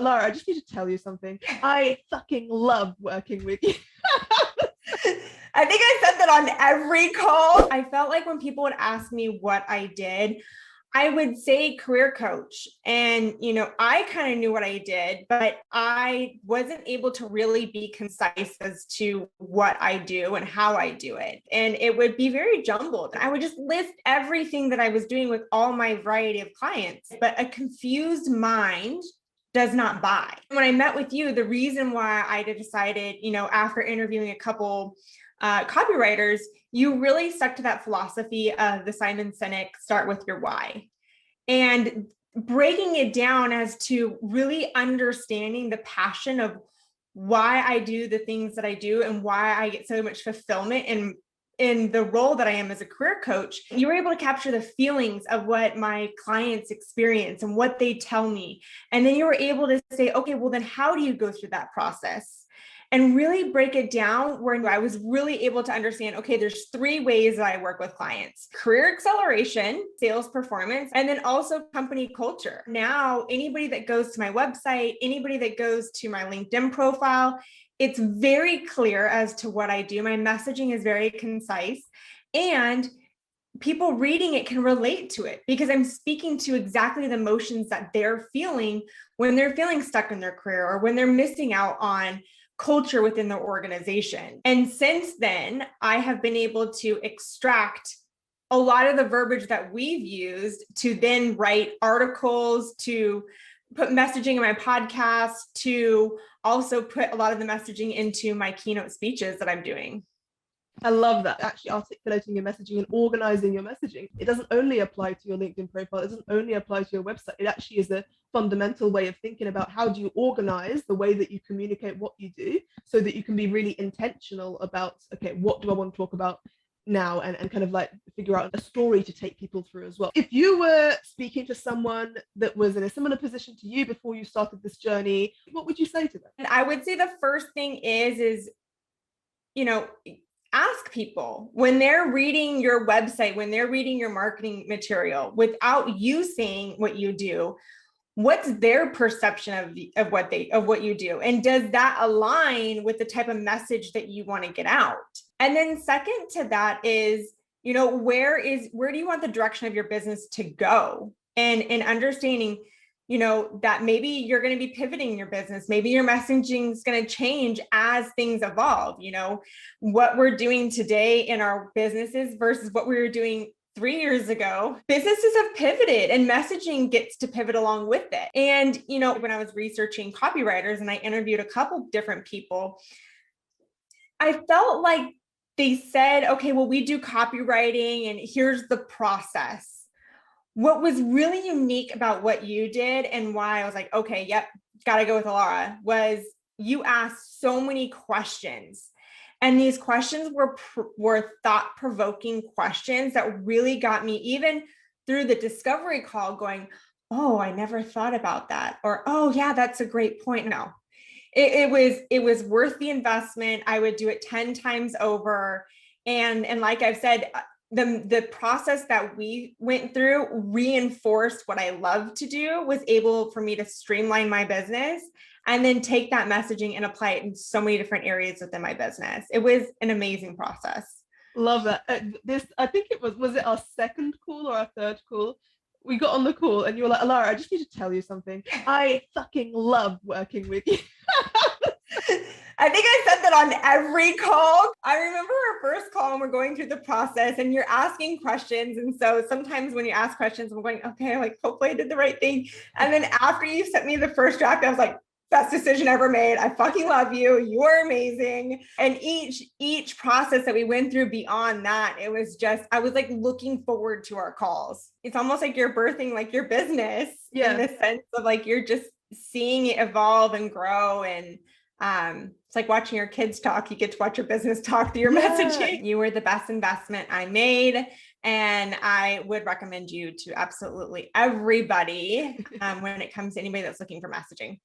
Laura, I just need to tell you something. I fucking love working with you. I think I said that on every call. I felt like when people would ask me what I did, I would say career coach. And, I kind of knew what I did, but I wasn't able to really be concise as to what I do and how I do it. And it would be very jumbled. I would just list everything that I was doing with all my variety of clients, but a confused mind does not buy. When I met with you, the reason why I decided, after interviewing a couple copywriters, you really stuck to that philosophy of the Simon Sinek, start with your why, and breaking it down as to really understanding the passion of why I do the things that I do and why I get so much fulfillment in the role that I am as a career coach. You were able to capture the feelings of what my clients experience and what they tell me. And then you were able to say, okay, well, then how do you go through that process? And really break it down where I was really able to understand, okay, there's 3 ways that I work with clients: career acceleration, sales performance, and then also company culture. Now, anybody that goes to my website, anybody that goes to my LinkedIn profile, it's very clear as to what I do. My messaging is very concise, and people reading it can relate to it because I'm speaking to exactly the emotions that they're feeling when they're feeling stuck in their career or when they're missing out on culture within the organization. And since then, I have been able to extract a lot of the verbiage that we've used to then write articles, to put messaging in my podcast, to also put a lot of the messaging into my keynote speeches that I'm doing. I love that. Actually articulating your messaging and organizing your messaging. It doesn't only apply to your LinkedIn profile. It doesn't only apply to your website. It actually is a fundamental way of thinking about how do you organize the way that you communicate what you do so that you can be really intentional about, okay, what do I want to talk about now, and kind of like figure out a story to take people through as well. If you were speaking to someone that was in a similar position to you before you started this journey, what would you say to them? And I would say the first thing is, ask people when they're reading your website, when they're reading your marketing material, without you saying what you do, what's their perception of what you do? And does that align with the type of message that you want to get out? And then second to that is, where do you want the direction of your business to go? And understanding, that maybe you're going to be pivoting your business. Maybe your messaging is going to change as things evolve. What we're doing today in our businesses versus what we were doing 3 years ago. Businesses have pivoted and messaging gets to pivot along with it. And, when I was researching copywriters and I interviewed a couple different people, I felt like they said, okay, well, we do copywriting and here's the process. What was really unique about what you did and why I was like, okay, yep, got to go with Alara, was you asked so many questions. And these questions were thought-provoking questions that really got me, even through the discovery call, going, oh, I never thought about that. Or, oh yeah, that's a great point. No, it was worth the investment. I would do it 10 times over. And like I've said, the process that we went through reinforced what I love to do, was able for me to streamline my business and then take that messaging and apply it in so many different areas within my business. It was an amazing process. Love that. I think it was it our second call or our third call? We got on the call and you were like, Alara, I just need to tell you something. I fucking love working with you. I think I said that on every call. I remember our first call and we're going through the process and you're asking questions. And so sometimes when you ask questions, I'm going, okay, like hopefully I did the right thing. And then after you sent me the first draft, I was like, best decision ever made. I fucking love you. You are amazing. And each process that we went through beyond that, it was just, I was like looking forward to our calls. It's almost like you're birthing like your business in the sense of like, you're just seeing it evolve and grow. And it's like watching your kids talk. You get to watch your business talk through your messaging. You were the best investment I made. And I would recommend you to absolutely everybody when it comes to anybody that's looking for messaging.